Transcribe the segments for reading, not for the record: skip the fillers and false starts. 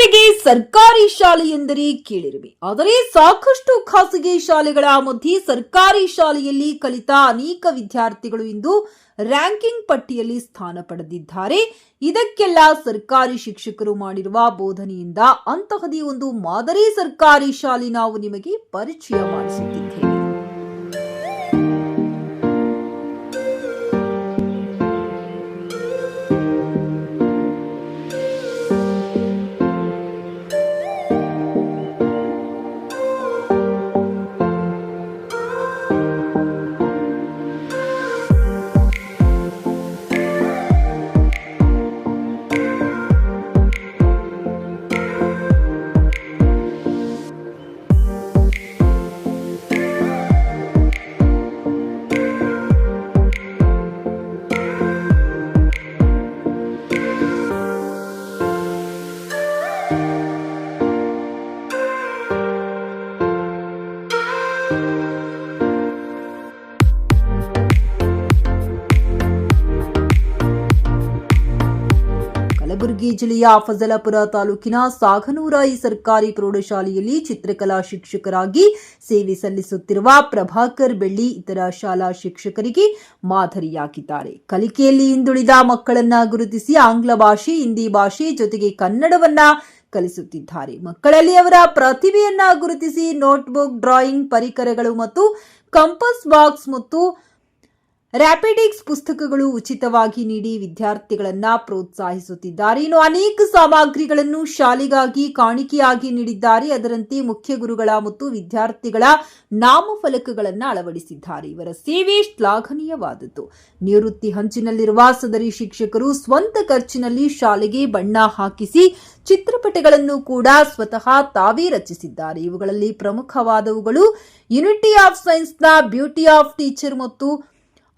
ಮಕ್ಕಳಿಗೆ ಸರ್ಕಾರಿ ಶಾಲೆ ಎಂದರೆ ಕೇಳಿರುವೆ. ಆದರೆ ಸಾಕಷ್ಟು ಖಾಸಗಿ ಶಾಲೆಗಳ ಮಧ್ಯೆ ಸರ್ಕಾರಿ ಶಾಲೆಯಲ್ಲಿ ಕಲಿತ ಅನೇಕ ವಿದ್ಯಾರ್ಥಿಗಳು ಇಂದು ರ್ಯಾಂಕಿಂಗ್ ಪಟ್ಟಿಯಲ್ಲಿ ಸ್ಥಾನ ಪಡೆದಿದ್ದಾರೆ. ಇದಕ್ಕೆಲ್ಲ ಸರ್ಕಾರಿ ಶಿಕ್ಷಕರು ಮಾಡಿರುವ ಬೋಧನೆಯಿಂದ ಅಂತಹದೇ ಒಂದು ಮಾದರಿ ಸರ್ಕಾರಿ ಶಾಲೆ ನಾವು ನಿಮಗೆ ಪರಿಚಯ ಮಾಡಿಸುತ್ತಿದ್ದೇವೆ. ಕಲಬುರಗಿ ಜಿಲ್ಲೆಯ ಫಜಲಾಪುರ ತಾಲೂಕಿನ ಸಾಗನೂರಾಯಿ ಸರ್ಕಾರಿ ಪ್ರೌಢಶಾಲೆಯಲ್ಲಿ ಚಿತ್ರಕಲಾ ಶಿಕ್ಷಕರಾಗಿ ಸೇವೆ ಸಲ್ಲಿಸುತ್ತಿರುವ ಪ್ರಭಾಕರ್ ಬೆಳ್ಳಿ ಇತರ ಶಾಲಾ ಶಿಕ್ಷಕರಿಗೆ ಮಾದರಿಯಾಗಿದ್ದಾರೆ. ಕಲಿಕೆಯಲ್ಲಿ ಹಿಂದುಳಿದ ಮಕ್ಕಳನ್ನ ಗುರುತಿಸಿ ಆಂಗ್ಲ ಭಾಷೆ, ಹಿಂದಿ ಭಾಷೆ ಜೊತೆಗೆ ಕನ್ನಡವನ್ನ ಕಲಿಸುತ್ತಿದ್ದಾರೆ. ಮಕ್ಕಳಲ್ಲಿ ಅವರ ಪ್ರತಿಭೆಯನ್ನ ಗುರುತಿಸಿ ನೋಟ್ಬುಕ್, ಡ್ರಾಯಿಂಗ್ ಪರಿಕರಗಳು ಮತ್ತು ಕಂಪಸ್ ಬಾಕ್ಸ್ ಮತ್ತು ರ್ಯಾಪಿಡಿಕ್ಸ್ ಪುಸ್ತಕಗಳು ಉಚಿತವಾಗಿ ನೀಡಿ ವಿದ್ಯಾರ್ಥಿಗಳನ್ನ ಪ್ರೋತ್ಸಾಹಿಸುತ್ತಿದ್ದಾರೆ. ಇನ್ನು ಅನೇಕ ಸಾಮಗ್ರಿಗಳನ್ನು ಶಾಲೆಗಾಗಿ ಕಾಣಿಕೆಯಾಗಿ ನೀಡಿದ್ದಾರೆ. ಅದರಂತೆ ಮುಖ್ಯ ಗುರುಗಳ ಮತ್ತು ವಿದ್ಯಾರ್ಥಿಗಳ ನಾಮಫಲಕಗಳನ್ನು ಅಳವಡಿಸಿದ್ದಾರೆ. ಇವರ ಸೇವೆ ಶ್ಲಾಘನೀಯವಾದದ್ದು. ನಿವೃತ್ತಿ ಹಂಚಿನಲ್ಲಿರುವ ಸದರಿ ಶಿಕ್ಷಕರು ಸ್ವಂತ ಖರ್ಚಿನಲ್ಲಿ ಶಾಲೆಗೆ ಬಣ್ಣ ಹಾಕಿಸಿ ಚಿತ್ರಪಟಗಳನ್ನು ಕೂಡ ಸ್ವತಃ ತಾವೇ ರಚಿಸಿದ್ದಾರೆ. ಇವುಗಳಲ್ಲಿ ಪ್ರಮುಖವಾದವುಗಳು ಯುನಿಟಿ ಆಫ್ ಸೈನ್ಸ್ನ ಬ್ಯೂಟಿ ಆಫ್ ಟೀಚರ್ ಮತ್ತು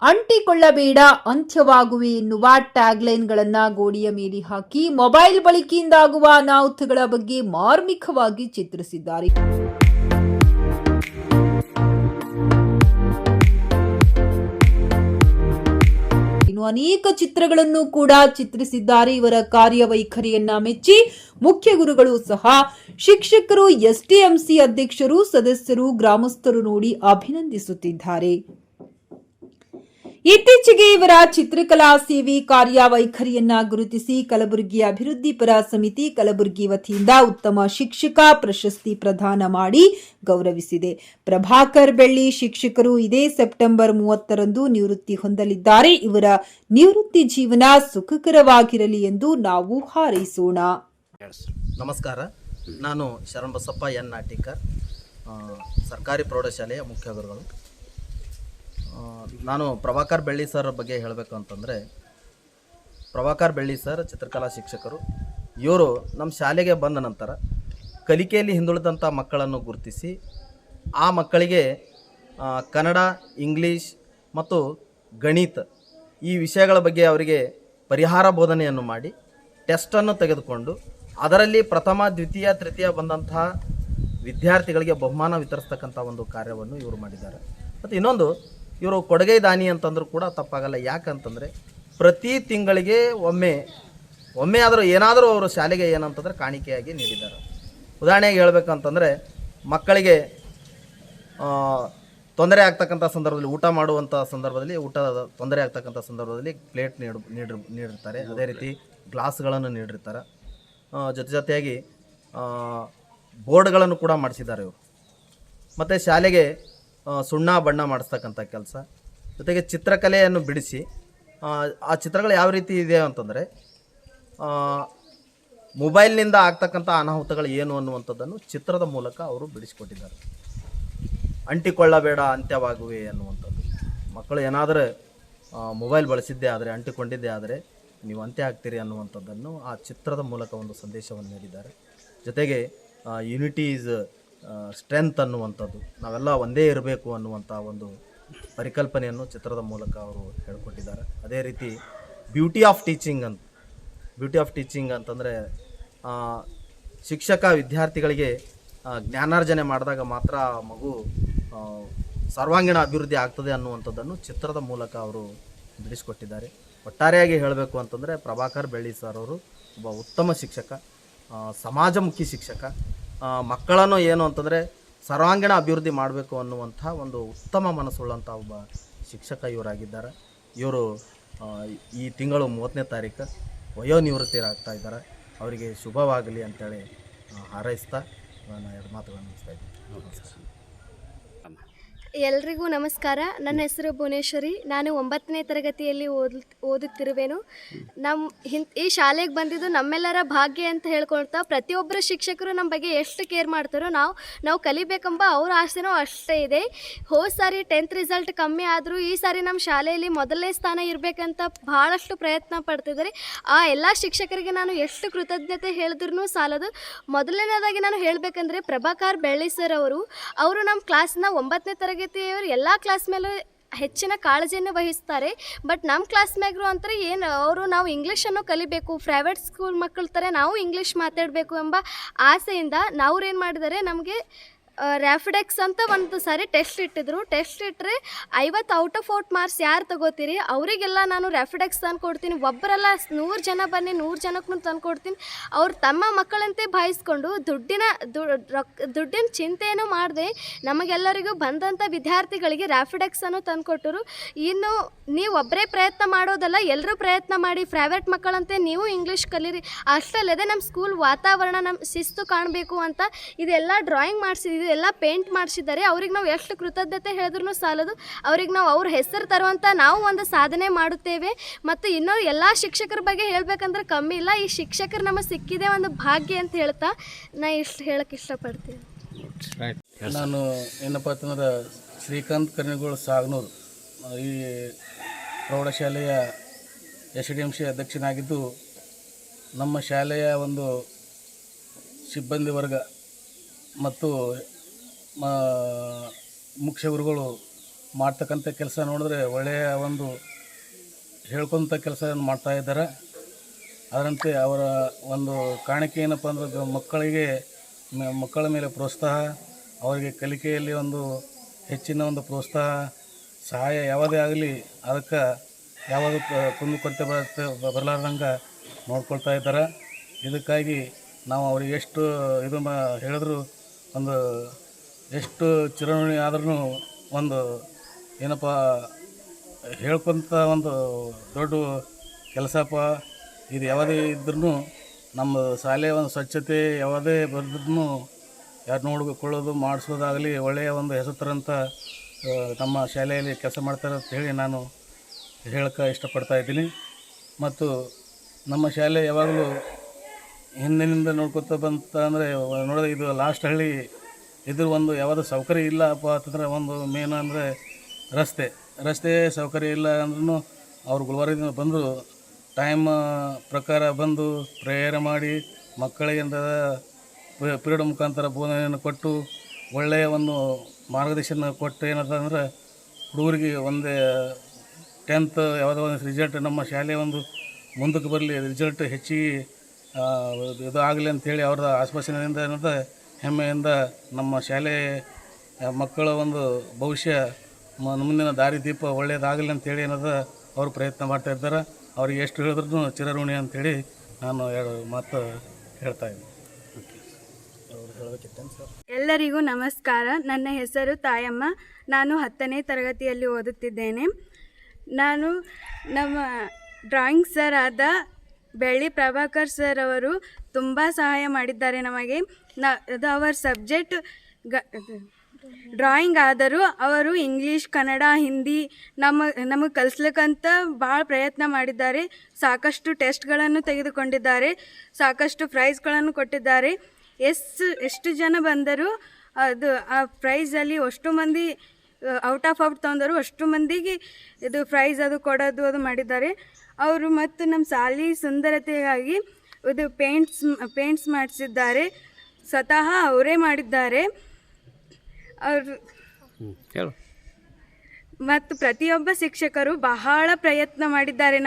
ಅಂಟಿಕೊಳ್ಳಬೇಡ ಅಂತ್ಯವಾಗುವೆ ಎನ್ನುವ ಟ್ಯಾಗ್ಲೈನ್ಗಳನ್ನು ಗೋಡೆಯ ಮೇಲೆ ಹಾಕಿ ಮೊಬೈಲ್ ಬಳಕೆಯಿಂದಾಗುವ ಅನಾಹುತಗಳ ಬಗ್ಗೆ ಮಾರ್ಮಿಕವಾಗಿ ಚಿತ್ರಿಸಿದ್ದಾರೆ. ಇನ್ನು ಅನೇಕ ಚಿತ್ರಗಳನ್ನು ಕೂಡ ಚಿತ್ರಿಸಿದ್ದಾರೆ. ಇವರ ಕಾರ್ಯವೈಖರಿಯನ್ನ ಮೆಚ್ಚಿ ಮುಖ್ಯ ಗುರುಗಳು ಸಹ ಶಿಕ್ಷಕರು, ಎಸ್ಟಿಎಂಸಿ ಅಧ್ಯಕ್ಷರು, ಸದಸ್ಯರು, ಗ್ರಾಮಸ್ಥರು ನೋಡಿ ಅಭಿನಂದಿಸುತ್ತಿದ್ದಾರೆ. ಇತ್ತೀಚೆಗೆ ಇವರ ಚಿತ್ರಕಲಾ ಸೇವೆ ಕಾರ್ಯವೈಖರಿಯನ್ನ ಗುರುತಿಸಿ ಕಲಬುರಗಿ ಅಭಿವೃದ್ಧಿ ಪರ ಸಮಿತಿ ಕಲಬುರಗಿ ವತಿಯಿಂದ ಉತ್ತಮ ಶಿಕ್ಷಕ ಪ್ರಶಸ್ತಿ ಪ್ರದಾನ ಮಾಡಿ ಗೌರವಿಸಿದೆ. ಪ್ರಭಾಕರ್ ಬೆಳ್ಳಿ ಶಿಕ್ಷಕರು ಇದೇ ಸೆಪ್ಟೆಂಬರ್ 30ರಂದು ನಿವೃತ್ತಿ ಹೊಂದಲಿದ್ದಾರೆ. ಇವರ ನಿವೃತ್ತಿ ಜೀವನ ಸುಖಕರವಾಗಿರಲಿ ಎಂದು ನಾವು ಹಾರೈಸೋಣ. ನಮಸ್ಕಾರ, ನಾನು ಶರಣಬಸಪ್ಪ ಎನ್ ನಾಟಿಕರ್, ಸರ್ಕಾರಿ ಪ್ರೌಢಶಾಲೆಯ ಮುಖ್ಯ ಗುರುಗಳು. ನಾನು ಪ್ರಭಾಕರ್ ಬೆಳ್ಳಿ ಸರ್ ಬಗ್ಗೆ ಹೇಳಬೇಕು ಅಂತಂದರೆ, ಪ್ರಭಾಕರ್ ಬೆಳ್ಳಿ ಸರ್ ಚಿತ್ರಕಲಾ ಶಿಕ್ಷಕರು. ಇವರು ನಮ್ಮ ಶಾಲೆಗೆ ಬಂದ ನಂತರ ಕಲಿಕೆಯಲ್ಲಿ ಹಿಂದುಳಿದಂಥ ಮಕ್ಕಳನ್ನು ಗುರುತಿಸಿ ಆ ಮಕ್ಕಳಿಗೆ ಕನ್ನಡ, ಇಂಗ್ಲೀಷ್ ಮತ್ತು ಗಣಿತ ಈ ವಿಷಯಗಳ ಬಗ್ಗೆ ಅವರಿಗೆ ಪರಿಹಾರ ಬೋಧನೆಯನ್ನು ಮಾಡಿ ಟೆಸ್ಟನ್ನು ತೆಗೆದುಕೊಂಡು ಅದರಲ್ಲಿ ಪ್ರಥಮ, ದ್ವಿತೀಯ, ತೃತೀಯ ಬಂದಂತಹ ವಿದ್ಯಾರ್ಥಿಗಳಿಗೆ ಬಹುಮಾನ ವಿತರಿಸ್ತಕ್ಕಂಥ ಒಂದು ಕಾರ್ಯವನ್ನು ಇವರು ಮಾಡಿದ್ದಾರೆ. ಮತ್ತು ಇನ್ನೊಂದು, ಇವರು ಕೊಡುಗೆ ದಾನಿ ಅಂತಂದ್ರೂ ಕೂಡ ತಪ್ಪಾಗಲ್ಲ. ಯಾಕಂತಂದರೆ ಪ್ರತಿ ತಿಂಗಳಿಗೆ ಒಮ್ಮೆ ಆದರೂ ಏನಾದರೂ ಅವರು ಶಾಲೆಗೆ ಏನಂತಂದರೆ ಕಾಣಿಕೆಯಾಗಿ ನೀಡಿದ್ದಾರೆ. ಉದಾಹರಣೆಗೆ ಹೇಳಬೇಕಂತಂದರೆ, ಮಕ್ಕಳಿಗೆ ತೊಂದರೆ ಆಗ್ತಕ್ಕಂಥ ಸಂದರ್ಭದಲ್ಲಿ, ಊಟ ಮಾಡುವಂಥ ಸಂದರ್ಭದಲ್ಲಿ, ಊಟದ ತೊಂದರೆ ಆಗ್ತಕ್ಕಂಥ ಸಂದರ್ಭದಲ್ಲಿ ಪ್ಲೇಟ್ ನೀಡಿರ್ತಾರೆ. ಅದೇ ರೀತಿ ಗ್ಲಾಸ್ಗಳನ್ನು ನೀಡಿರ್ತಾರೆ. ಜೊತೆಯಾಗಿ ಬೋರ್ಡ್ಗಳನ್ನು ಕೂಡ ಮಾಡಿಸಿದ್ದಾರೆ ಇವರು. ಮತ್ತು ಶಾಲೆಗೆ ಸುಣ್ಣ ಬಣ್ಣ ಮಾಡಿಸ್ತಕ್ಕಂಥ ಕೆಲಸ, ಜೊತೆಗೆ ಚಿತ್ರಕಲೆಯನ್ನು ಬಿಡಿಸಿ ಆ ಚಿತ್ರಗಳು ಯಾವ ರೀತಿ ಇದೆ ಅಂತಂದರೆ, ಮೊಬೈಲ್ನಿಂದ ಆಗ್ತಕ್ಕಂಥ ಅನಾಹುತಗಳು ಏನು ಅನ್ನುವಂಥದ್ದನ್ನು ಚಿತ್ರದ ಮೂಲಕ ಅವರು ಬಿಡಿಸಿಕೊಟ್ಟಿದ್ದಾರೆ. ಅಂಟಿಕೊಳ್ಳಬೇಡ ಅಂತ್ಯವಾಗುವೆ ಅನ್ನುವಂಥದ್ದು. ಮಕ್ಕಳು ಏನಾದರೂ ಮೊಬೈಲ್ ಬಳಸಿದ್ದೇ ಆದರೆ, ಅಂಟಿಕೊಂಡಿದ್ದೇ ಆದರೆ ನೀವು ಅಂತ್ಯ ಆಗ್ತೀರಿ ಅನ್ನುವಂಥದ್ದನ್ನು ಆ ಚಿತ್ರದ ಮೂಲಕ ಒಂದು ಸಂದೇಶವನ್ನು ನೀಡಿದ್ದಾರೆ. ಜೊತೆಗೆ ಯುನಿಟಿ ಈಸ್ ಸ್ಟ್ರೆಂತ್ ಅನ್ನುವಂಥದ್ದು, ನಾವೆಲ್ಲ ಒಂದೇ ಇರಬೇಕು ಅನ್ನುವಂಥ ಒಂದು ಪರಿಕಲ್ಪನೆಯನ್ನು ಚಿತ್ರದ ಮೂಲಕ ಅವರು ಹೇಳಿಕೊಟ್ಟಿದ್ದಾರೆ. ಅದೇ ರೀತಿ ಬ್ಯೂಟಿ ಆಫ್ ಟೀಚಿಂಗ್ ಅಂತಂದರೆ ಶಿಕ್ಷಕ ವಿದ್ಯಾರ್ಥಿಗಳಿಗೆ ಜ್ಞಾನಾರ್ಜನೆ ಮಾಡಿದಾಗ ಮಾತ್ರ ಮಗು ಸರ್ವಾಂಗೀಣ ಅಭಿವೃದ್ಧಿ ಆಗ್ತದೆ ಅನ್ನುವಂಥದ್ದನ್ನು ಚಿತ್ರದ ಮೂಲಕ ಅವರು ಬಿಡಿಸಿಕೊಟ್ಟಿದ್ದಾರೆ. ಒಟ್ಟಾರೆಯಾಗಿ ಹೇಳಬೇಕು ಅಂತಂದರೆ ಪ್ರಭಾಕರ್ ಬೆಳ್ಳಿ ಸರ್ ಅವರು ಒಬ್ಬ ಉತ್ತಮ ಶಿಕ್ಷಕ. ಸಮಾಜಮುಖಿ ಶಿಕ್ಷಕ. ಮಕ್ಕಳನ್ನು ಏನು ಅಂತಂದರೆ ಸರ್ವಾಂಗೀಣ ಅಭಿವೃದ್ಧಿ ಮಾಡಬೇಕು ಅನ್ನುವಂಥ ಒಂದು ಉತ್ತಮ ಮನಸ್ಸುಳ್ಳಂಥ ಒಬ್ಬ ಶಿಕ್ಷಕ ಇವರಾಗಿದ್ದಾರೆ. ಇವರು ಈ ತಿಂಗಳು 30ನೇ ತಾರೀಕು ವಯೋನಿವೃತ್ತಿರಾಗ್ತಾ ಇದ್ದಾರೆ. ಅವರಿಗೆ ಶುಭವಾಗಲಿ ಅಂತೇಳಿ ಹಾರೈಸ್ತಾ ನಾನು 2 ಮಾತುಗಳನ್ನು ಮುಗಿಸ್ತಾ ಇದ್ದೀನಿ. ಎಲ್ರಿಗೂ ನಮಸ್ಕಾರ. ನನ್ನ ಹೆಸರು ಭುವನೇಶ್ವರಿ. ನಾನು 9ನೇ ತರಗತಿಯಲ್ಲಿ ಓದುತ್ತಿರುವೆನು. ಈ ಶಾಲೆಗೆ ಬಂದಿದ್ದು ನಮ್ಮೆಲ್ಲರ ಭಾಗ್ಯ ಅಂತ ಹೇಳ್ಕೊಳ್ತಾ, ಪ್ರತಿಯೊಬ್ಬರು ಶಿಕ್ಷಕರು ನಮ್ಮ ಬಗ್ಗೆ ಎಷ್ಟು ಕೇರ್ ಮಾಡ್ತಾರೋ ನಾವು ಕಲಿಬೇಕೆಂಬ ಅವ್ರ ಆಸೆನೂ ಅಷ್ಟೇ ಇದೆ. ಹೋದ ಸಾರಿ 10th ರಿಸಲ್ಟ್ ಕಮ್ಮಿ ಆದರೂ ಈ ಸಾರಿ ನಮ್ಮ ಶಾಲೆಯಲ್ಲಿ ಮೊದಲನೇ ಸ್ಥಾನ ಇರಬೇಕಂತ ಭಾಳಷ್ಟು ಪ್ರಯತ್ನ ಪಡ್ತಿದ್ದಾರೆ. ಆ ಎಲ್ಲ ಶಿಕ್ಷಕರಿಗೆ ನಾನು ಎಷ್ಟು ಕೃತಜ್ಞತೆ ಹೇಳಿದ್ರೂ ಸಾಲದು. ಮೊದಲನೇದಾಗಿ ನಾನು ಹೇಳಬೇಕಂದ್ರೆ ಪ್ರಭಾಕರ್ ಬೆಳ್ಳಿ ಸರ್ ಅವರು ನಮ್ಮ ಕ್ಲಾಸ್ನ 9ನೇ ತರಗತಿಯವರು ಎಲ್ಲ ಕ್ಲಾಸ್ ಮೇಲೂ ಹೆಚ್ಚಿನ ಕಾಳಜಿಯನ್ನು ವಹಿಸ್ತಾರೆ. ಬಟ್ ನಮ್ಮ ಕ್ಲಾಸ್ ಮ್ಯಾಗ್ರು ಅಂತಾರೆ ನಾವು ಇಂಗ್ಲೀಷನ್ನು ಕಲಿಬೇಕು, ಪ್ರೈವೇಟ್ ಸ್ಕೂಲ್ ಮಕ್ಕಳ ಥರ ನಾವು ಇಂಗ್ಲೀಷ್ ಮಾತಾಡಬೇಕು ಎಂಬ ಆಸೆಯಿಂದ ಅವ್ರೇನು ಮಾಡಿದ್ದಾರೆ, ನಮಗೆ ರ್ಯಾಫಿಡೆಕ್ಸ್ ಅಂತ ಒಂದು ಸಾರಿ ಟೆಸ್ಟ್ ಇಟ್ಟಿದ್ರು. ಟೆಸ್ಟ್ ಇಟ್ಟರೆ 50 ಔಟ್ ಆಫ್ 40 ಮಾರ್ಕ್ಸ್ ಯಾರು ತಗೋತೀರಿ ಅವರಿಗೆಲ್ಲ ನಾನು ರ್ಯಾಫಿಡೆಕ್ಸ್ ತಂದು ಕೊಡ್ತೀನಿ. ಒಬ್ಬರಲ್ಲ 100 ಜನ ಬನ್ನಿ, 100 ಜನಕ್ಕೂ ತಂದು ಕೊಡ್ತೀನಿ. ಅವ್ರು ತಮ್ಮ ಮಕ್ಕಳಂತೆ ಭಾವಿಸ್ಕೊಂಡು ದುಡ್ಡಿನ ಚಿಂತೆಯನ್ನು ಮಾಡದೆ ನಮಗೆಲ್ಲರಿಗೂ ಬಂದಂಥ ವಿದ್ಯಾರ್ಥಿಗಳಿಗೆ ರ್ಯಾಫಿಡೆಕ್ಸನ್ನು ತಂದು ಕೊಟ್ಟರು. ಇನ್ನು ನೀವು ಒಬ್ಬರೇ ಪ್ರಯತ್ನ ಮಾಡೋದಲ್ಲ, ಎಲ್ಲರೂ ಪ್ರಯತ್ನ ಮಾಡಿ, ಪ್ರೈವೇಟ್ ಮಕ್ಕಳಂತೆ ನೀವು ಇಂಗ್ಲೀಷ್ ಕಲೀರಿ. ಅಷ್ಟಲ್ಲದೆ ನಮ್ಮ ಸ್ಕೂಲ್ ವಾತಾವರಣ, ನಮ್ಮ ಶಿಸ್ತು ಕಾಣಬೇಕು ಅಂತ ಇದೆಲ್ಲ ಡ್ರಾಯಿಂಗ್ ಮಾಡಿಸಿದ್ವಿ, ಎಲ್ಲ ಪೇಂಟ್ ಮಾಡಿಸಿದ್ದಾರೆ. ಅವ್ರಿಗೆ ನಾವು ಎಷ್ಟು ಕೃತಜ್ಞತೆ ಹೇಳಿದ್ರೂ ಸಾಲದು. ಅವ್ರಿಗೆ ನಾವು ಅವ್ರ ಹೆಸರು ತರುವಂಥ ನಾವು ಒಂದು ಸಾಧನೆ ಮಾಡುತ್ತೇವೆ. ಮತ್ತು ಇನ್ನೂ ಎಲ್ಲ ಶಿಕ್ಷಕರ ಬಗ್ಗೆ ಹೇಳಬೇಕಂದ್ರೆ ಕಮ್ಮಿ ಇಲ್ಲ. ಈ ಶಿಕ್ಷಕರು ನಮಗೆ ಸಿಕ್ಕಿದೆ ಒಂದು ಭಾಗ್ಯ ಅಂತ ಹೇಳ್ತಾ ನಾ ಇಷ್ಟು ಹೇಳಕ್ಕೆ ಇಷ್ಟಪಡ್ತೀನಿ. ನಾನು ಏನಪ್ಪ ಅಂತಂದ್ರೆ ಶ್ರೀಕಾಂತ್ ಕರ್ನಿಗೋಳ ಸಾಗನೂರು ಈ ಪ್ರೌಢಶಾಲೆಯ SDMC ಅಧ್ಯಕ್ಷನಾಗಿದ್ದು, ನಮ್ಮ ಶಾಲೆಯ ಒಂದು ಸಿಬ್ಬಂದಿ ವರ್ಗ ಮತ್ತು ಮುಖ್ಯ ಗುರುಗಳು ಮಾಡ್ತಕ್ಕಂಥ ಕೆಲಸ ನೋಡಿದ್ರೆ ಒಳ್ಳೆಯ ಒಂದು ಹೇಳ್ಕೊತ ಕೆಲಸವನ್ನು ಮಾಡ್ತಾಯಿದ್ದಾರೆ. ಅದರಂತೆ ಅವರ ಒಂದು ಕಾಣಿಕೆ ಏನಪ್ಪ ಅಂದ್ರೆ ಮಕ್ಕಳ ಮೇಲೆ ಪ್ರೋತ್ಸಾಹ, ಅವರಿಗೆ ಕಲಿಕೆಯಲ್ಲಿ ಒಂದು ಹೆಚ್ಚಿನ ಒಂದು ಪ್ರೋತ್ಸಾಹ, ಸಹಾಯ ಯಾವುದೇ ಆಗಲಿ ಅದಕ್ಕೆ ಯಾವುದು ಕುಂದುಕೊರತೆ ಬರಲಾರ್ದಂಗೆ ನೋಡ್ಕೊಳ್ತಾ ಇದ್ದಾರೆ. ಇದಕ್ಕಾಗಿ ನಾವು ಅವ್ರಿಗೆ ಎಷ್ಟು ಹೇಳಿದ್ರು ಒಂದು ಎಷ್ಟು ಚಿರಋಣಿ ಆದ್ರೂ ಒಂದು ಏನಪ್ಪ ಹೇಳ್ಕೊತ ಒಂದು ದೊಡ್ಡ ಕೆಲಸಪ್ಪ ಇದು. ಯಾವುದೇ ಇದ್ರೂ ನಮ್ಮ ಶಾಲೆಯ ಒಂದು ಸ್ವಚ್ಛತೆ ಯಾವುದೇ ಬರೆದ್ರೂ ಯಾರು ನೋಡಿಕೊಳ್ಳೋದು ಮಾಡಿಸೋದಾಗಲಿ ಒಳ್ಳೆಯ ಒಂದು ಹೆಸರು ತರಂಥ ನಮ್ಮ ಶಾಲೆಯಲ್ಲಿ ಕೆಲಸ ಮಾಡ್ತಾರೆ ಅಂತ ಹೇಳಿ ನಾನು ಹೇಳಕ್ಕೆ ಇಷ್ಟಪಡ್ತಾ ಇದ್ದೀನಿ. ಮತ್ತು ನಮ್ಮ ಶಾಲೆ ಯಾವಾಗಲೂ ಹಿಂದಿನಿಂದ ನೋಡ್ಕೊತ ಬಂತ ಅಂದರೆ ನೋಡಿದ್ರೆ ಇದು ಲಾಸ್ಟ್ ಹಳ್ಳಿ. ಇದ್ರ ಒಂದು ಯಾವುದೋ ಸೌಕರ್ಯ ಇಲ್ಲಪ್ಪ ಅಂತಂದರೆ ಒಂದು ಮೇನ್ ಅಂದರೆ ರಸ್ತೆ ಸೌಕರ್ಯ ಇಲ್ಲ ಅಂದ್ರೂ ಅವ್ರು ಗುಲ್ಬರ್ಗದಿಂದ ಬಂದು ಟೈಮ್ ಪ್ರಕಾರ ಬಂದು ಪ್ರೇಯರ್ ಮಾಡಿ ಮಕ್ಕಳಿಗೆ ಪಿರಿಯಡ್ ಮುಖಾಂತರ ಬೋಧನೆಯನ್ನು ಕೊಟ್ಟು ಒಳ್ಳೆಯ ಒಂದು ಮಾರ್ಗದರ್ಶನ ಕೊಟ್ಟು ಏನಂತ ಅಂದ್ರೆ ಹುಡುಗರಿಗೆ ಒಂದೇ 10th ಯಾವುದೋ ಒಂದು ರಿಸಲ್ಟ್ ನಮ್ಮ ಶಾಲೆ ಒಂದು ಮುಂದಕ್ಕೆ ಬರಲಿ, ರಿಸಲ್ಟ್ ಹೆಚ್ಚಿಗೆ ಇದು ಆಗಲಿ ಅಂಥೇಳಿ ಅವ್ರ ಆಶ್ವಾಸನೆಯಿಂದ ಏನಂತ ಹೆಮ್ಮೆಯಿಂದ ನಮ್ಮ ಶಾಲೆ ಮಕ್ಕಳ ಒಂದು ಭವಿಷ್ಯ ಮುಂದಿನ ದಾರಿದೀಪ ಒಳ್ಳೆಯದಾಗಲಿ ಅಂಥೇಳಿ ಏನದ ಅವರು ಪ್ರಯತ್ನ ಮಾಡ್ತಾ ಇದ್ದಾರೆ. ಅವ್ರಿಗೆ ಎಷ್ಟು ಹೇಳಿದ್ರೂ ಚಿರಋಣಿ ಅಂಥೇಳಿ ನಾನು 2 ಮಾತು ಹೇಳ್ತಾ ಇದ್ದೀನಿ. ಎಲ್ಲರಿಗೂ ನಮಸ್ಕಾರ. ನನ್ನ ಹೆಸರು ತಾಯಮ್ಮ. ನಾನು 10ನೇ ತರಗತಿಯಲ್ಲಿ ಓದುತ್ತಿದ್ದೇನೆ. ನಾನು ನಮ್ಮ ಡ್ರಾಯಿಂಗ್ ಸರ್ ಆದ ಬೆಳ್ಳಿ ಪ್ರಭಾಕರ್ ಸರ್ ಅವರು ತುಂಬ ಸಹಾಯ ಮಾಡಿದ್ದಾರೆ ನಮಗೆ. ಅದು ಅವರ ಸಬ್ಜೆಕ್ಟ್ ಡ್ರಾಯಿಂಗ್ ಆದರೂ ಅವರು ಇಂಗ್ಲೀಷ್, ಕನ್ನಡ, ಹಿಂದಿ ನಮಗೆ ಕಲಿಸ್ಲಿಕ್ಕಂತ ಭಾಳ ಪ್ರಯತ್ನ ಮಾಡಿದ್ದಾರೆ. ಸಾಕಷ್ಟು ಟೆಸ್ಟ್ಗಳನ್ನು ತೆಗೆದುಕೊಂಡಿದ್ದಾರೆ, ಸಾಕಷ್ಟು ಪ್ರೈಸ್ಗಳನ್ನು ಕೊಟ್ಟಿದ್ದಾರೆ. ಎಷ್ಟು ಜನ ಬಂದರೂ ಅದು ಆ ಪ್ರೈಸಲ್ಲಿ ಅಷ್ಟು ಮಂದಿ ಔಟ್ ಆಫ್ ತೊಂದರು, ಅಷ್ಟು ಮಂದಿಗೆ ಇದು ಪ್ರೈಸ್ ಅದು ಕೊಡೋದು ಅದು ಮಾಡಿದ್ದಾರೆ ಅವರು. ಮತ್ತು ನಮ್ಮ ಶಾಲೆ ಸುಂದರತೆಗಾಗಿ ಇದು ಪೇಂಟ್ಸ್ ಮಾಡಿಸಿದ್ದಾರೆ, ಸ್ವತಃ ಅವರೇ ಮಾಡಿದ್ದಾರೆ ಅವರು. ಮತ್ತು ಪ್ರತಿಯೊಬ್ಬ ಶಿಕ್ಷಕರು ಬಹಳ ಪ್ರಯತ್ನ ಮಾಡಿದ್ದಾರೆ.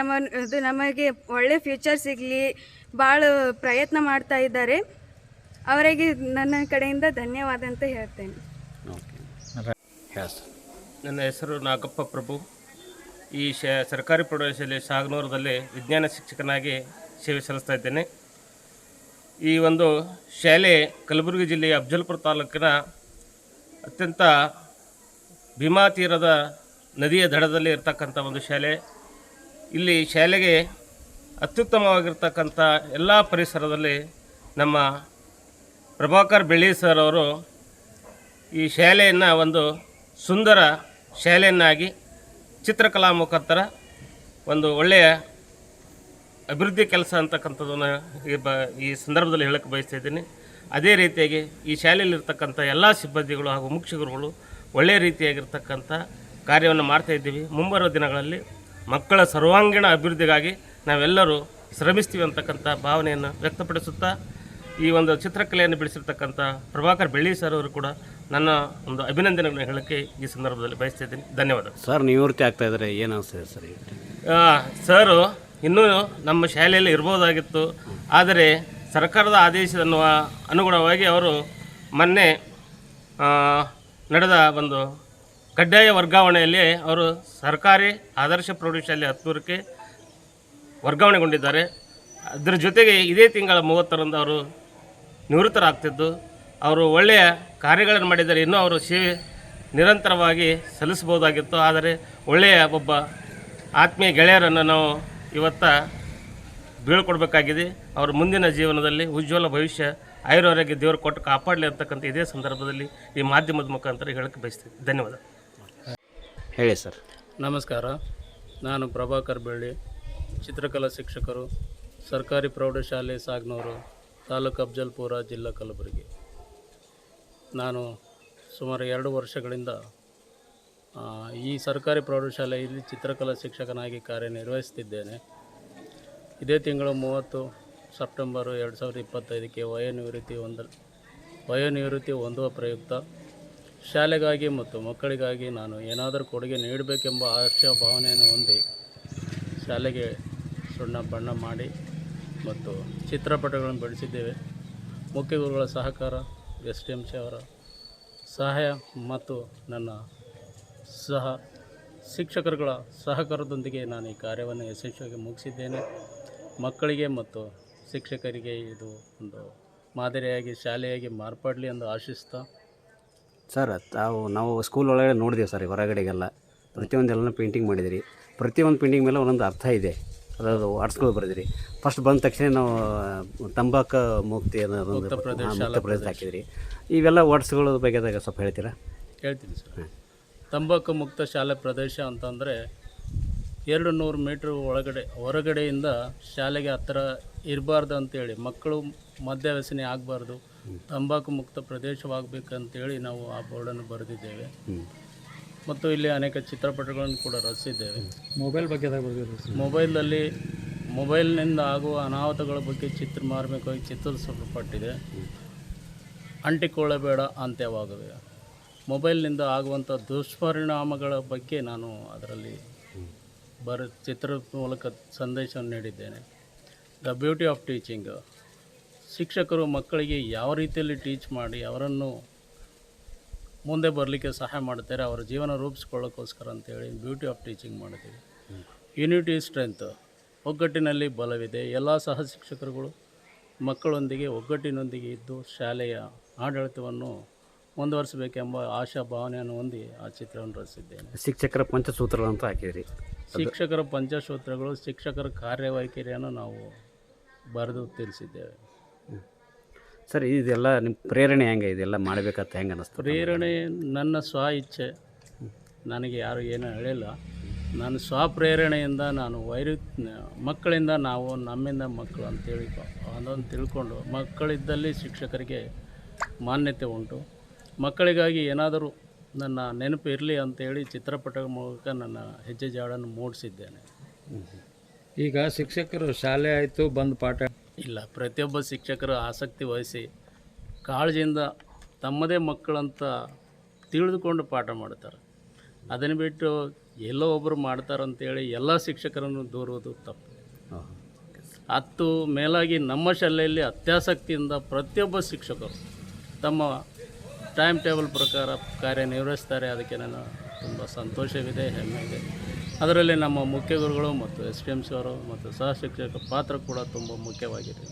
ನಮಗೆ ಒಳ್ಳೆ ಫ್ಯೂಚರ್ ಸಿಗಲಿ ಭಾಳ ಪ್ರಯತ್ನ ಮಾಡ್ತಾ ಇದ್ದಾರೆ. ಅವರಿಗೆ ನನ್ನ ಕಡೆಯಿಂದ ಧನ್ಯವಾದ ಅಂತ ಹೇಳ್ತೇನೆ. ನನ್ನ ಹೆಸರು ನಾಗಪ್ಪ ಪ್ರಭು. ಈ ಸರ್ಕಾರಿ ಪ್ರೌಢಶಾಲೆ ಸಾಗನೂರದಲ್ಲಿ ವಿಜ್ಞಾನ ಶಿಕ್ಷಕನಾಗಿ ಸೇವೆ ಸಲ್ಲಿಸ್ತಾ ಇದ್ದೇನೆ. ಈ ಒಂದು ಶಾಲೆ ಕಲಬುರಗಿ ಜಿಲ್ಲೆಯ ಅಫಜಲ್ಪುರ ತಾಲೂಕಿನ ಅತ್ಯಂತ ಭೀಮಾ ತೀರದ ನದಿಯ ದಡದಲ್ಲಿ ಇರ್ತಕ್ಕಂಥ ಒಂದು ಶಾಲೆ. ಇಲ್ಲಿ ಶಾಲೆಗೆ ಅತ್ಯುತ್ತಮವಾಗಿರ್ತಕ್ಕಂಥ ಎಲ್ಲ ಪರಿಸರದಲ್ಲಿ ನಮ್ಮ ಪ್ರಭಾಕರ್ ಬೆಳ್ಳಿ ಸರ್ ಅವರು ಈ ಶಾಲೆಯನ್ನು ಒಂದು ಸುಂದರ ಶಾಲೆಯನ್ನಾಗಿ ಚಿತ್ರಕಲಾ ಮುಖಾಂತರ ಒಂದು ಒಳ್ಳೆಯ ಅಭಿವೃದ್ಧಿ ಕೆಲಸ ಅಂತಕ್ಕಂಥದ್ದನ್ನು ಈ ಸಂದರ್ಭದಲ್ಲಿ ಹೇಳಕ್ಕೆ ಬಯಸ್ತಾ ಇದ್ದೀನಿ. ಅದೇ ರೀತಿಯಾಗಿ ಈ ಶಾಲೆಯಲ್ಲಿರ್ತಕ್ಕಂಥ ಎಲ್ಲ ಸಿಬ್ಬಂದಿಗಳು ಹಾಗೂ ಮುಖ್ಯ ಗುರುಗಳು ಒಳ್ಳೆಯ ರೀತಿಯಾಗಿರ್ತಕ್ಕಂಥ ಕಾರ್ಯವನ್ನು ಮಾಡ್ತಾಯಿದ್ದೀವಿ. ಮುಂಬರುವ ದಿನಗಳಲ್ಲಿ ಮಕ್ಕಳ ಸರ್ವಾಂಗೀಣ ಅಭಿವೃದ್ಧಿಗಾಗಿ ನಾವೆಲ್ಲರೂ ಶ್ರಮಿಸ್ತೀವಿ ಅಂತಕ್ಕಂಥ ಭಾವನೆಯನ್ನು ವ್ಯಕ್ತಪಡಿಸುತ್ತಾ ಈ ಒಂದು ಚಿತ್ರಕಲೆಯನ್ನು ಬಿಡಿಸಿರ್ತಕ್ಕಂಥ ಪ್ರಭಾಕರ್ ಬೆಳ್ಳಿ ಸರ್ ಅವರು ಕೂಡ ನನ್ನ ಒಂದು ಅಭಿನಂದನೆಗಳನ್ನು ಹೇಳೋಕ್ಕೆ ಈ ಸಂದರ್ಭದಲ್ಲಿ ಬಯಸ್ತಾ ಇದ್ದೀನಿ. ಧನ್ಯವಾದ. ಸರ್ ನಿವೃತ್ತಿ ಆಗ್ತಾ ಇದ್ದಾರೆ, ಏನು ಅನಿಸ್ತದೆ ಸರ್? ಸರು ಇನ್ನೂ ನಮ್ಮ ಶಾಲೆಯಲ್ಲಿ ಇರ್ಬೋದಾಗಿತ್ತು, ಆದರೆ ಸರ್ಕಾರದ ಆದೇಶದ ಅನುಗುಣವಾಗಿ ಅವರು ಮೊನ್ನೆ ನಡೆದ ಒಂದು ಕಡ್ಡಾಯ ವರ್ಗಾವಣೆಯಲ್ಲಿ ಅವರು ಸರ್ಕಾರಿ ಆದರ್ಶ ಪ್ರೌಢಶಾಲೆ ಹತ್ತೂರಕ್ಕೆ ವರ್ಗಾವಣೆಗೊಂಡಿದ್ದಾರೆ. ಅದರ ಜೊತೆಗೆ ಇದೇ ತಿಂಗಳ 30ರಂದು ಅವರು ನಿವೃತ್ತರಾಗ್ತಿದ್ದು, ಅವರು ಒಳ್ಳೆಯ ಕಾರ್ಯಗಳನ್ನು ಮಾಡಿದ್ದಾರೆ. ಇನ್ನೂ ಅವರು ಸೇವೆ ನಿರಂತರವಾಗಿ ಸಲ್ಲಿಸ್ಬೋದಾಗಿತ್ತು, ಆದರೆ ಒಳ್ಳೆಯ ಒಬ್ಬ ಆತ್ಮೀಯ ಗೆಳೆಯರನ್ನು ನಾವು ಇವತ್ತು ಬೀಳ್ಕೊಡ್ಬೇಕಾಗಿದೆ. ಅವರ ಮುಂದಿನ ಜೀವನದಲ್ಲಿ ಉಜ್ವಲ ಭವಿಷ್ಯ, ಆಯುರಾರೋಗ್ಯ ದೇವರು ಕೊಟ್ಟು ಕಾಪಾಡಲಿ ಅಂತಕ್ಕಂಥ ಇದೇ ಸಂದರ್ಭದಲ್ಲಿ ಈ ಮಾಧ್ಯಮದ ಮುಖಾಂತರ ಹೇಳಕ್ಕೆ ಬಯಸ್ತೀನಿ. ಧನ್ಯವಾದ. ಹೇಳಿ ಸರ್. ನಮಸ್ಕಾರ. ನಾನು ಪ್ರಭಾಕರ್ ಬೆಳ್ಳಿ, ಚಿತ್ರಕಲಾ ಶಿಕ್ಷಕರು, ಸರ್ಕಾರಿ ಪ್ರೌಢಶಾಲೆ ಸಾಗ್ನೂರು, ತಾಲೂಕು ಅಫಜಲ್ಪುರ, ಜಿಲ್ಲಾ ಕಲಬುರಗಿ. ನಾನು ಸುಮಾರು 2 ವರ್ಷಗಳಿಂದ ಈ ಸರ್ಕಾರಿ ಪ್ರೌಢಶಾಲೆಯಲ್ಲಿ ಚಿತ್ರಕಲಾ ಶಿಕ್ಷಕನಾಗಿ ಕಾರ್ಯನಿರ್ವಹಿಸುತ್ತಿದ್ದೇನೆ. ಇದೇ ತಿಂಗಳು 30 ಸೆಪ್ಟೆಂಬರ್ 2025ಕ್ಕೆ ವಯೋನಿವೃತ್ತಿ ಹೊಂದುವ ಪ್ರಯುಕ್ತ ಶಾಲೆಗಾಗಿ ಮತ್ತು ಮಕ್ಕಳಿಗಾಗಿ ನಾನು ಏನಾದರೂ ಕೊಡುಗೆ ನೀಡಬೇಕೆಂಬ ಆಶಯ ಭಾವನೆಯನ್ನು ಹೊಂದಿ ಶಾಲೆಗೆ ಸುಣ್ಣ ಬಣ್ಣ ಮಾಡಿ ಮತ್ತು ಚಿತ್ರಪಟಗಳನ್ನು ಬಿಡಿಸಿದ್ದೇವೆ. ಮುಖ್ಯ ಗುರುಗಳ ಸಹಕಾರ, STMC ಅವರ ಸಹಾಯ ಮತ್ತು ನನ್ನ ಶಿಕ್ಷಕರುಗಳ ಸಹಕಾರದೊಂದಿಗೆ ನಾನು ಈ ಕಾರ್ಯವನ್ನು ಯಶಸ್ವಿಯಾಗಿ ಮುಗಿಸಿದ್ದೇನೆ. ಮಕ್ಕಳಿಗೆ ಮತ್ತು ಶಿಕ್ಷಕರಿಗೆ ಇದು ಒಂದು ಮಾದರಿಯಾಗಿ ಶಾಲೆಯಾಗಿ ಮಾರ್ಪಡಲಿ ಎಂದು ಆಶಿಸ್ತಾ. ಸರ್, ನಾವು ಸ್ಕೂಲ್ ಒಳಗಡೆ ನೋಡಿದ್ದೀವಿ ಸರ್, ಹೊರಗಡೆಗೆಲ್ಲ ಪ್ರತಿಯೊಂದೆಲ್ಲ ಪೇಂಟಿಂಗ್ ಮಾಡಿದಿರಿ. ಪ್ರತಿಯೊಂದು ಪೇಂಟಿಂಗ್ ಮೇಲೆ ಒಂದೊಂದು ಅರ್ಥ ಇದೆ, ಅದು ಆರ್ಟ್ಸ್ಗಳು ಬರೆದಿರಿ. ಫಸ್ಟ್ ಬಂದ ತಕ್ಷಣ ನಾವು ತಂಬಾಕು ಮುಕ್ತಿ ಮುಕ್ತ ಪ್ರದೇಶ ಹಾಕಿದಿರಿ. ಇವೆಲ್ಲ ವರ್ಡ್ಸ್ಗಳ ಬಗ್ಗೆ ಸ್ವಲ್ಪ ಹೇಳ್ತೀರಾ? ಹೇಳ್ತೀನಿ ಸರ್. ತಂಬಾಕು ಮುಕ್ತ ಶಾಲೆ ಪ್ರದೇಶ ಅಂತಂದರೆ 200 ಮೀಟ್ರ್ ಹೊರಗಡೆಯಿಂದ ಶಾಲೆಗೆ ಹತ್ತಿರ ಇರಬಾರ್ದು ಅಂತೇಳಿ, ಮಕ್ಕಳು ಮದ್ಯ ವ್ಯಸನಿ ಆಗಬಾರ್ದು, ತಂಬಾಕು ಮುಕ್ತ ಪ್ರದೇಶವಾಗಬೇಕಂತೇಳಿ ನಾವು ಆ ಬೋರ್ಡನ್ನು ಬರೆದಿದ್ದೇವೆ. ಮತ್ತು ಇಲ್ಲಿ ಅನೇಕ ಚಿತ್ರಪಟಗಳನ್ನು ಕೂಡ ರಚಿಸಿದ್ದೇವೆ. ಮೊಬೈಲ್ ಬಗ್ಗೆ ಮೊಬೈಲ್ನಿಂದ ಆಗುವ ಅನಾಹುತಗಳ ಬಗ್ಗೆ ಮಾರ್ಮಿಕವಾಗಿ ಚಿತ್ರಿಸಲ್ಪಟ್ಟಿದೆ. ಅಂಟಿಕೊಳ್ಳಬೇಡ ಅಂತ್ಯವಾಗುವೆ. ಮೊಬೈಲ್ನಿಂದ ಆಗುವಂಥ ದುಷ್ಪರಿಣಾಮಗಳ ಬಗ್ಗೆ ನಾನು ಅದರಲ್ಲಿ ಚಿತ್ರದ ಮೂಲಕ ಸಂದೇಶವನ್ನು ನೀಡಿದ್ದೇನೆ. The beauty of teaching. ಶಿಕ್ಷಕರು ಮಕ್ಕಳಿಗೆ ಯಾವ ರೀತಿಯಲ್ಲಿ ಟೀಚ್ ಮಾಡಿ ಅವರನ್ನು ಮುಂದೆ ಬರಲಿಕ್ಕೆ ಸಹಾಯ ಮಾಡ್ತಾರೆ, ಅವರ ಜೀವನ ರೂಪಿಸ್ಕೊಳ್ಳೋಕ್ಕೋಸ್ಕರ ಅಂತೇಳಿ ಬ್ಯೂಟಿ ಆಫ್ ಟೀಚಿಂಗ್ ಮಾಡಿದ್ದೀವಿ. Unity strength. ಒಗ್ಗಟ್ಟಿನಲ್ಲಿ ಬಲವಿದೆ. ಎಲ್ಲ ಸಹ ಶಿಕ್ಷಕರುಗಳು ಮಕ್ಕಳೊಂದಿಗೆ ಒಗ್ಗಟ್ಟಿನೊಂದಿಗೆ ಇದ್ದು ಶಾಲೆಯ ಆಡಳಿತವನ್ನು ಮುಂದುವರಿಸಬೇಕೆಂಬ ಆಶಾ ಭಾವನೆಯನ್ನು ಹೊಂದಿ ಆ ಚಿತ್ರವನ್ನು ರಚಿಸಿದ್ದೇನೆ. ಶಿಕ್ಷಕರ ಪಂಚಸೂತ್ರಗಳಂತ ಹಾಕಿದಿರಿ. ಶಿಕ್ಷಕರ ಪಂಚಸೂತ್ರಗಳು, ಶಿಕ್ಷಕರ ಕಾರ್ಯವೈಖರಿಯನ್ನು ನಾವು ಬರೆದು ತಿಳಿಸಿದ್ದೇವೆ. ಸರ್, ಇದೆಲ್ಲ ನಿಮ್ಮ ಪ್ರೇರಣೆ ಹೆಂಗೆ? ಇದೆಲ್ಲ ಮಾಡಬೇಕಂತ ಹೆಂಗೆ ಅನ್ನಿಸ್ತು? ಪ್ರೇರಣೆ ನನ್ನ ಸ್ವ ಇಚ್ಛೆ. ನನಗೆ ಯಾರು ಏನೂ ಹೇಳಿಲ್ಲ. ನಾನು ಸ್ವಪ್ರೇರಣೆಯಿಂದ ನಾನು ಮಕ್ಕಳಿಂದ ನಾವು ನಮ್ಮಿಂದ ಮಕ್ಕಳು ಅಂತೇಳಿ ಅದನ್ನು ತಿಳ್ಕೊಂಡು, ಮಕ್ಕಳಿದ್ದಲ್ಲಿ ಶಿಕ್ಷಕರಿಗೆ ಮಾನ್ಯತೆ ಉಂಟು. ಮಕ್ಕಳಿಗಾಗಿ ಏನಾದರೂ ನನ್ನ ನೆನಪು ಇರಲಿ ಅಂತೇಳಿ ಚಿತ್ರಪಟದ ಮೂಲಕ ನನ್ನ ಹೆಜ್ಜೆ ಜಾಡನ್ನು ಮೂಡಿಸಿದ್ದೇನೆ. ಈಗ ಶಿಕ್ಷಕರು ಶಾಲೆ ಆಯಿತು ಬಂದು ಪಾಠ ಇಲ್ಲ, ಪ್ರತಿಯೊಬ್ಬ ಶಿಕ್ಷಕರು ಆಸಕ್ತಿ ವಹಿಸಿ ಕಾಳಜಿಯಿಂದ ತಮ್ಮದೇ ಮಕ್ಕಳಂತ ತಿಳಿದುಕೊಂಡು ಪಾಠ ಮಾಡ್ತಾರೆ. ಅದನ್ನು ಬಿಟ್ಟು ಎಲ್ಲೋ ಒಬ್ಬರು ಮಾಡ್ತಾರಂತೇಳಿ ಎಲ್ಲ ಶಿಕ್ಷಕರನ್ನು ದೂರುವುದು ತಪ್ಪು. 10 ಮೇಲಾಗಿ ನಮ್ಮ ಶಾಲೆಯಲ್ಲಿ ಅತ್ಯಾಸಕ್ತಿಯಿಂದ ಪ್ರತಿಯೊಬ್ಬ ಶಿಕ್ಷಕರು ತಮ್ಮ ಟೈಮ್ ಟೇಬಲ್ ಪ್ರಕಾರ ಕಾರ್ಯನಿರ್ವಹಿಸ್ತಾರೆ. ಅದಕ್ಕೆ ನಾನು ತುಂಬ ಸಂತೋಷವಿದೆ, ಹೆಮ್ಮೆ ಇದೆ. ಅದರಲ್ಲಿ ನಮ್ಮ ಮುಖ್ಯ ಗುರುಗಳು ಮತ್ತು STMC ಅವರು ಮತ್ತು ಸಹ ಶಿಕ್ಷಕರ ಪಾತ್ರ ಕೂಡ ತುಂಬ ಮುಖ್ಯವಾಗಿದೆ.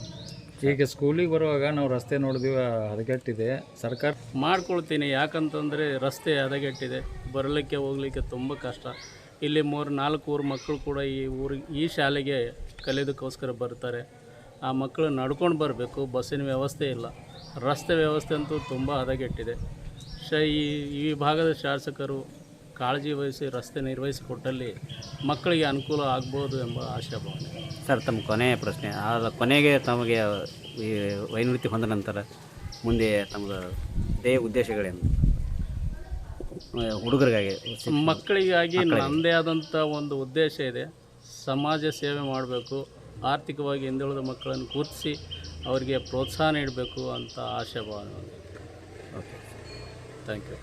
ಈಗ ಸ್ಕೂಲಿಗೆ ಬರುವಾಗ ನಾವು ರಸ್ತೆ ನೋಡಿದ್ವಿ, ಹದಗೆಟ್ಟಿದೆ. ಸರ್ಕಾರ ಮಾಡ್ಕೊಳ್ತೀನಿ, ಯಾಕಂತಂದರೆ ರಸ್ತೆ ಹದಗೆಟ್ಟಿದೆ, ಬರಲಿಕ್ಕೆ ಹೋಗಲಿಕ್ಕೆ ತುಂಬ ಕಷ್ಟ. ಇಲ್ಲಿ 3-4 ಊರು ಮಕ್ಕಳು ಕೂಡ ಈ ಶಾಲೆಗೆ ಕಲಿಯೋದಕ್ಕೋಸ್ಕರ ಬರ್ತಾರೆ. ಆ ಮಕ್ಕಳು ನಡ್ಕೊಂಡು ಬರಬೇಕು, ಬಸ್ಸಿನ ವ್ಯವಸ್ಥೆ ಇಲ್ಲ, ರಸ್ತೆ ವ್ಯವಸ್ಥೆ ಅಂತೂ ತುಂಬ ಹದಗೆಟ್ಟಿದೆ. ಈ ಭಾಗದ ಶಾಸಕರು ಕಾಳಜಿ ವಹಿಸಿ ರಸ್ತೆ ನಿರ್ವಹಿಸಿಕೊಟ್ಟಲ್ಲಿ ಮಕ್ಕಳಿಗೆ ಅನುಕೂಲ ಆಗ್ಬೋದು ಎಂಬ ಆಶಾಭಾವನೆ. ಸರ್, ತಮ್ಮ ಕೊನೆಯ ಪ್ರಶ್ನೆ, ಕೊನೆಗೆ ತಮಗೆ ಈ ವೈನಿವೃತ್ತಿ ಹೊಂದ ನಂತರ ಮುಂದೆ ತಮ್ಮದು ಉದ್ದೇಶಗಳೇನು? ಹುಡುಗರಿಗಾಗಿ, ಮಕ್ಕಳಿಗಾಗಿ ನನ್ನದೇ ಆದಂಥ ಒಂದು ಉದ್ದೇಶ ಇದೆ. ಸಮಾಜ ಸೇವೆ ಮಾಡಬೇಕು, ಆರ್ಥಿಕವಾಗಿ ಹಿಂದುಳಿದ ಮಕ್ಕಳನ್ನು ಗುರುತಿಸಿ ಅವರಿಗೆ ಪ್ರೋತ್ಸಾಹ ನೀಡಬೇಕು ಅಂತ ಆಶಾಭಾವನೆ. Okay, thank you.